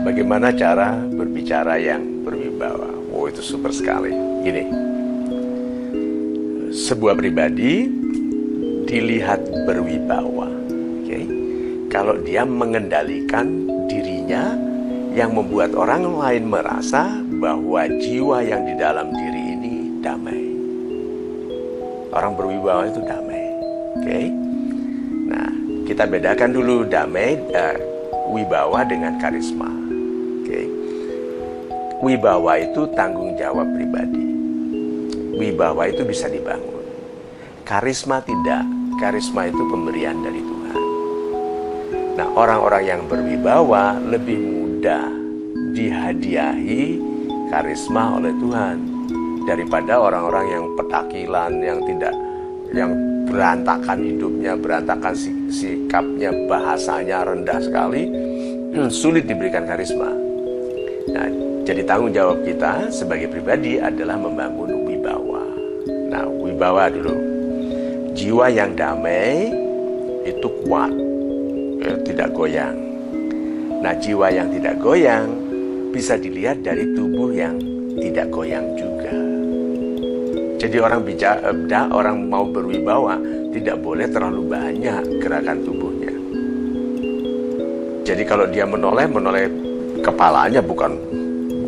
Bagaimana cara berbicara yang berwibawa? Oh, itu super sekali. Gini, sebuah pribadi dilihat berwibawa, oke? Kalau dia mengendalikan dirinya yang membuat orang lain merasa bahwa jiwa yang di dalam diri ini damai. Orang berwibawa itu damai, oke? Nah, kita bedakan dulu damai, wibawa dengan karisma. Wibawa itu tanggung jawab pribadi. Wibawa itu bisa dibangun. Karisma tidak. Karisma itu pemberian dari Tuhan. Nah, orang-orang yang berwibawa lebih mudah dihadiahi karisma oleh Tuhan daripada orang-orang yang petakilan, yang berantakan hidupnya, berantakan sikapnya, bahasanya rendah sekali, sulit diberikan karisma. Nah, jadi tanggung jawab kita sebagai pribadi adalah membangun wibawa. Nah, wibawa dulu. Jiwa yang damai itu kuat, tidak goyang. Nah, jiwa yang tidak goyang bisa dilihat dari tubuh yang tidak goyang juga. Jadi orang mau berwibawa tidak boleh terlalu banyak gerakan tubuhnya. Jadi kalau dia menoleh kepalanya, bukan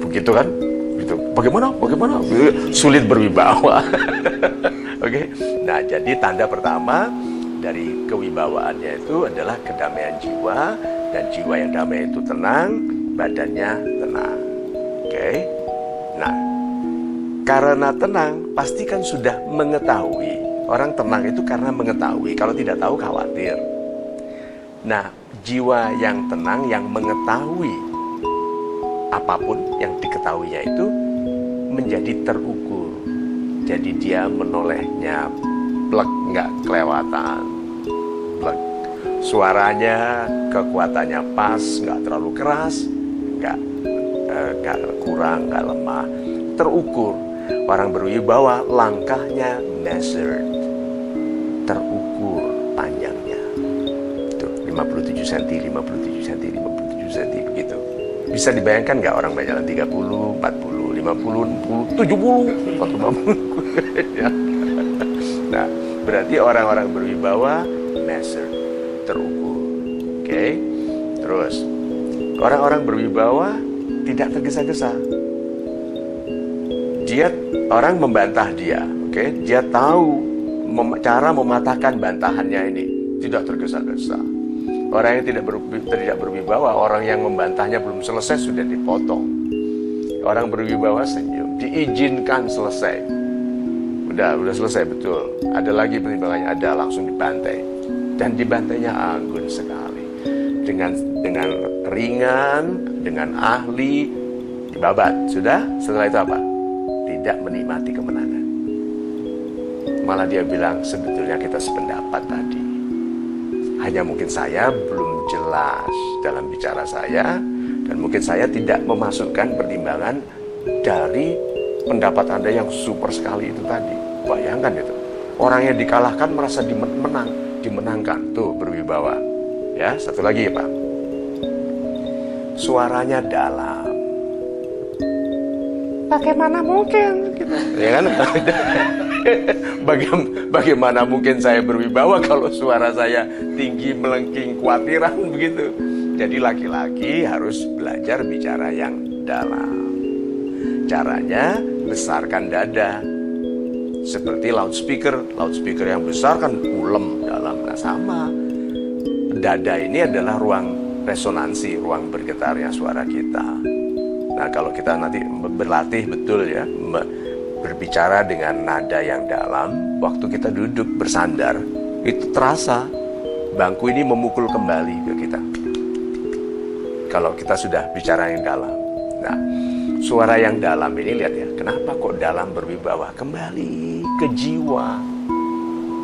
begitu kan? Gitu. Bagaimana? Sulit berwibawa. Oke. Nah, jadi tanda pertama dari kewibawaannya itu adalah kedamaian jiwa, dan jiwa yang damai itu tenang, badannya tenang. Oke. Nah, karena tenang, pasti kan sudah mengetahui. Orang tenang itu karena mengetahui. Kalau tidak tahu, khawatir. Nah, jiwa yang tenang, yang mengetahui apapun yang diketahuinya itu menjadi terukur. Jadi dia menolehnya plek, nggak kelewatan. Plek. Suaranya, kekuatannya pas, nggak terlalu keras, nggak kurang, nggak lemah. Terukur. Orang berwibawa langkahnya measured, terukur panjangnya. Itu 57 cm, 57 cm, 57 cm begitu. Bisa dibayangkan nggak orang berjalan 30, 40, 50, 60, 70, 150. Nah, berarti orang-orang berwibawa measured, terukur. Oke. Terus, orang-orang berwibawa tidak tergesa-gesa. Orang membantah dia, oke? Dia tahu cara mematahkan bantahannya ini, tidak tergesa-gesa. Orang yang tidak berwibawa, orang yang membantahnya belum selesai sudah dipotong. Orang berwibawa senyum, diizinkan selesai. Udah selesai, betul. Ada lagi pertimbangannya, ada, langsung dibantai. Dan dibantainya anggun sekali. Dengan ringan, dengan ahli, dibabat. Sudah? Setelah itu apa? Tidak menikmati kemenangan. Malah dia bilang, sebetulnya kita sependapat tadi. Hanya mungkin saya belum jelas dalam bicara saya, dan mungkin saya tidak memasukkan pertimbangan dari pendapat Anda yang super sekali itu tadi. Bayangkan itu. Orang yang dikalahkan merasa dimenangkan. Tuh, berwibawa. Ya, satu lagi ya Pak. Suaranya dalam. Bagaimana mungkin? Gitu. Ya kan? Bagaimana mungkin saya berwibawa kalau suara saya tinggi, melengking, khawatiran begitu. Jadi laki-laki harus belajar bicara yang dalam. Caranya besarkan dada. Seperti loudspeaker yang besar kan ulem dalam. Nah, sama. Dada ini adalah ruang resonansi, ruang bergetarnya suara kita. Nah, kalau kita nanti berlatih betul ya, berbicara dengan nada yang dalam, waktu kita duduk bersandar, itu terasa bangku ini memukul kembali ke kita. Kalau kita sudah bicara yang dalam. Nah, suara yang dalam ini lihat ya, kenapa kok dalam berwibawa? Kembali ke jiwa.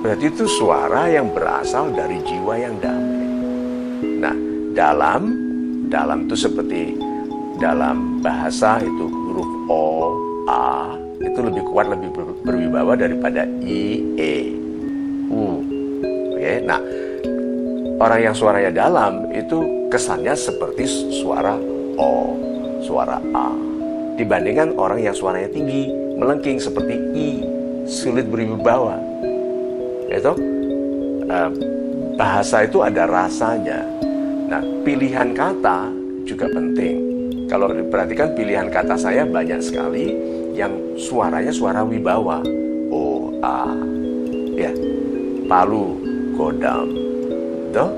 Berarti itu suara yang berasal dari jiwa yang damai. Nah, dalam itu seperti dalam bahasa itu huruf O, A itu lebih kuat, lebih berwibawa daripada I, E, U. Oke, nah orang yang suaranya dalam itu kesannya seperti suara O, suara A. Dibandingkan orang yang suaranya tinggi, melengking seperti I, sulit berwibawa. Itu bahasa itu ada rasanya. Nah, pilihan kata juga penting. Kalau diperhatikan pilihan kata saya banyak sekali yang suaranya suara wibawa. O, A, ya, Palu, Kodam. Tuh,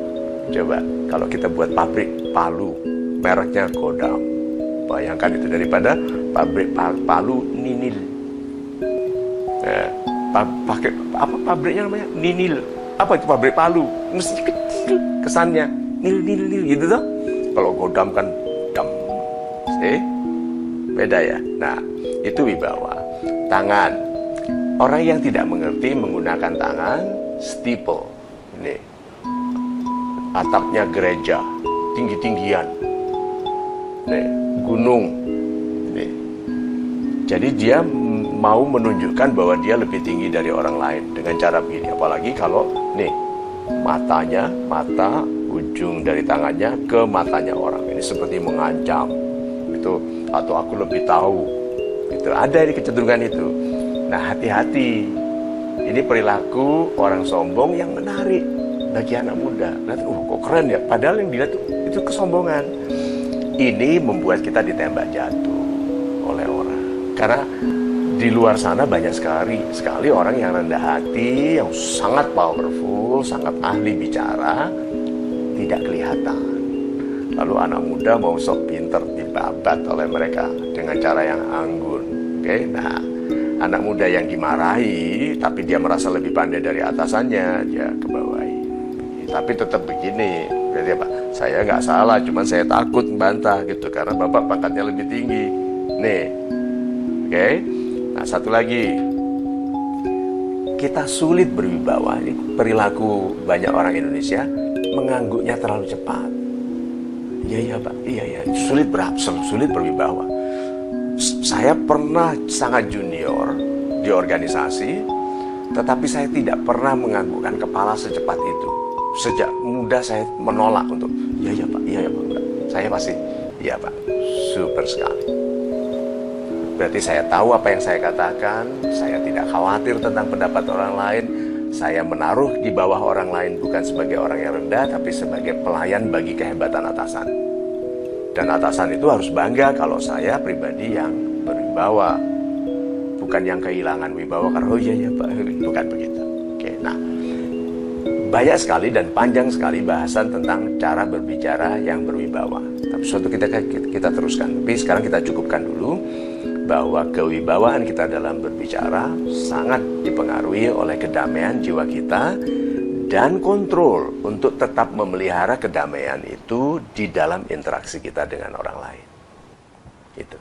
coba kalau kita buat pabrik Palu, mereknya Kodam. Bayangkan itu daripada pabrik Palu Ninil. Pakai apa pabriknya namanya? Ninil. Apa itu pabrik Palu? Mesti kecil kesannya. Nil gitu tuh. Kalau Kodam kan dam. Beda ya. Nah, itu wibawa. Tangan. Orang yang tidak mengerti menggunakan tangan, steeple. Ini atapnya gereja, tinggi-tinggian. Nih, gunung. Nih. Jadi dia mau menunjukkan bahwa dia lebih tinggi dari orang lain dengan cara begini. Apalagi kalau nih mata ujung dari tangannya ke matanya orang. Ini seperti mengancam. Itu atau aku lebih tahu. Itu ada di kecenderungan itu. Nah, hati-hati. Ini perilaku orang sombong yang menarik bagi anak muda. Lihat, kok keren ya. Padahal yang dilihat itu kesombongan. Ini membuat kita ditembak jatuh oleh orang. Karena di luar sana banyak sekali orang yang rendah hati, yang sangat powerful, sangat ahli bicara, tidak kelihatan. Lalu anak muda mau sok pinter dibabat oleh mereka dengan cara yang anggun. Oke, nah anak muda yang dimarahi, tapi dia merasa lebih pandai dari atasannya, dia kebawahi. Tapi tetap begini, berarti apa? Saya nggak salah, cuma saya takut membantah gitu, karena bapak pangkatnya lebih tinggi. Nih, oke. Nah, satu lagi, kita sulit berwibawa. Ini perilaku banyak orang Indonesia, mengangguknya terlalu cepat. Iya Pak, iya, sulit berwibawa. Saya pernah sangat junior di organisasi, tetapi saya tidak pernah menganggukkan kepala secepat itu. Sejak muda saya menolak untuk, iya Pak, enggak. Saya pasti, iya Pak, super sekali. Berarti saya tahu apa yang saya katakan, saya tidak khawatir tentang pendapat orang lain, saya menaruh di bawah orang lain bukan sebagai orang yang rendah, tapi sebagai pelayan bagi kehebatan atasan. Dan atasan itu harus bangga kalau saya pribadi yang berwibawa, bukan yang kehilangan wibawa karena oh iya Pak, bukan begitu. Oke, nah banyak sekali dan panjang sekali bahasan tentang cara berbicara yang berwibawa. Tapi suatu kita teruskan. Tapi sekarang kita cukupkan dulu bahwa kewibawaan kita dalam berbicara sangat dipengaruhi oleh kedamaian jiwa kita dan kontrol untuk tetap memelihara kedamaian itu di dalam interaksi kita dengan orang lain. Itu.